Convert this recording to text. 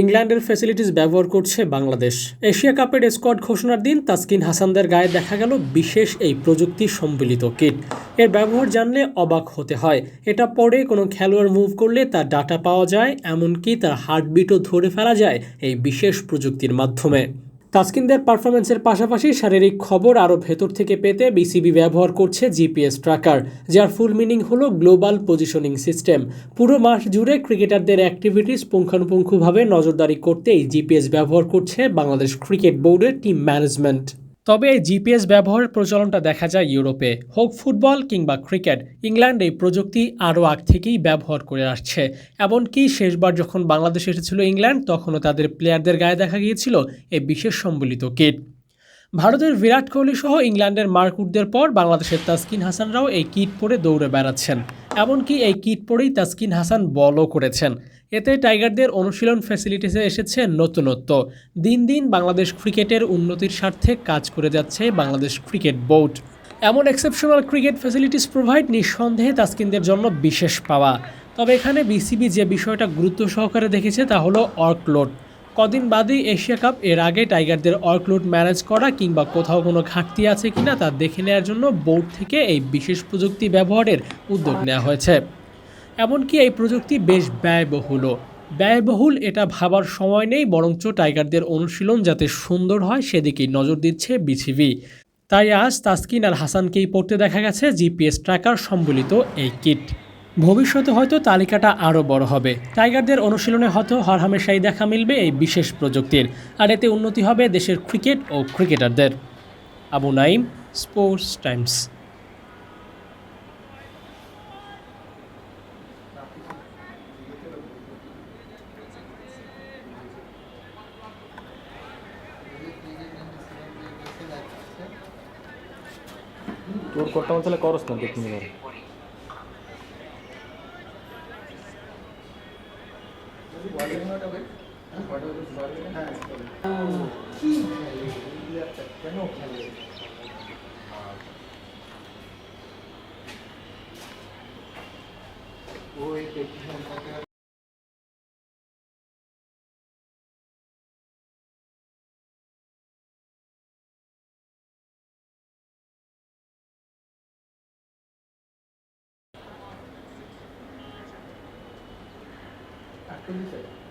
ইংল্যান্ডের ফ্যাসিলিটিস ব্যবহার করছে বাংলাদেশ। এশিয়া কাপের স্কোয়াড ঘোষণার দিন তাসকিন হাসানদের গায়ে দেখা গেল বিশেষ এই প্রযুক্তি সম্বলিত কিট। এর ব্যবহার জানলে অবাক হতে হয়। এটা পরে কোনো খেলোয়াড় মুভ করলে তার ডাটা পাওয়া যায়, এমনকি তার হার্টবিটও ধরে ফেলা যায় এই বিশেষ প্রযুক্তির মাধ্যমে। তাসকিনদের পারফরমেন্সের পাশাপাশি শারীরিক খবর আরও ভেতর থেকে পেতে বিসিবি ব্যবহার করছে জিপিএস ট্র্যাকার, যার ফুল মিনিং হলো গ্লোবাল পজিশনিং সিস্টেম। পুরো মাস জুড়ে ক্রিকেটারদের অ্যাক্টিভিটিস পুঙ্খানুপুঙ্খভাবে নজরদারি করতে এই জিপিএস ব্যবহার করছে বাংলাদেশ ক্রিকেট বোর্ডের টিম ম্যানেজমেন্ট। তবে এই জিপিএস ব্যবহারের প্রচলনটা দেখা যায় ইউরোপে, হোক ফুটবল কিংবা ক্রিকেট। ইংল্যান্ড এই প্রযুক্তি আরও আগ থেকেই ব্যবহার করে আসছে। এমনকি শেষবার যখন বাংলাদেশ এসেছিল ইংল্যান্ড, তখনও তাদের প্লেয়ারদের গায়ে দেখা গিয়েছিল এই বিশেষ সম্বলিত কিট। ভারতের বিরাট কোহলি সহ ইংল্যান্ডের মার্কুটদের পর বাংলাদেশের তাসকিন হাসানরাও এই কিট পরে দৌড়ে বেড়াচ্ছেন। এমনকি এই কিট পরেই তাসকিন হাসান বলও করেছেন। এতে টাইগারদের অনুশীলন ফ্যাসিলিটিসে এসেছে নতুনত্ব। দিন দিন বাংলাদেশ ক্রিকেটের উন্নতির স্বার্থে কাজ করে যাচ্ছে বাংলাদেশ ক্রিকেট বোর্ড। এমন এক্সেপশনাল ক্রিকেট ফ্যাসিলিটিস প্রোভাইড নিঃসন্দেহে তাসকিনদের জন্য বিশেষ পাওয়া। তবে এখানে বিসিবি যে বিষয়টা গুরুত্ব সহকারে দেখেছে তা হলো ওয়ার্কলোড। কদিন বাদেই এশিয়া কাপ, এর আগে টাইগারদের ওয়ার্কলোড ম্যানেজ করা কিংবা কোথাও কোনো ঘাটতি আছে কিনা তা দেখে নেওয়ার জন্য বোর্ড থেকে এই বিশেষ প্রযুক্তি ব্যবহারের উদ্যোগ নেওয়া হয়েছে। এমনকি এই প্রযুক্তি বেশ ব্যয়বহুল এটা ভাবার সময় নেই, বরঞ্চ টাইগারদের অনুশীলন যাতে সুন্দর হয় সেদিকেই নজর দিচ্ছে বিসিবি। তাই আজ তাসকিন আর হাসানকেই পড়তে দেখা গেছে জিপিএস ট্র্যাকার সম্বলিত এই কিট। ভবিষ্যতে হয়তো তালিকাটা আরও বড় হবে। টাইগারদের অনুশীলনে হয়তো হরহামেশাই দেখা মিলবে এই বিশেষ প্রযুক্তির, আর এতে উন্নতি হবে দেশের ক্রিকেট ও ক্রিকেটারদের। Abu Naim, sports Times. তোর কোটটা মতো করস না দেখি এবার। Actually, sir.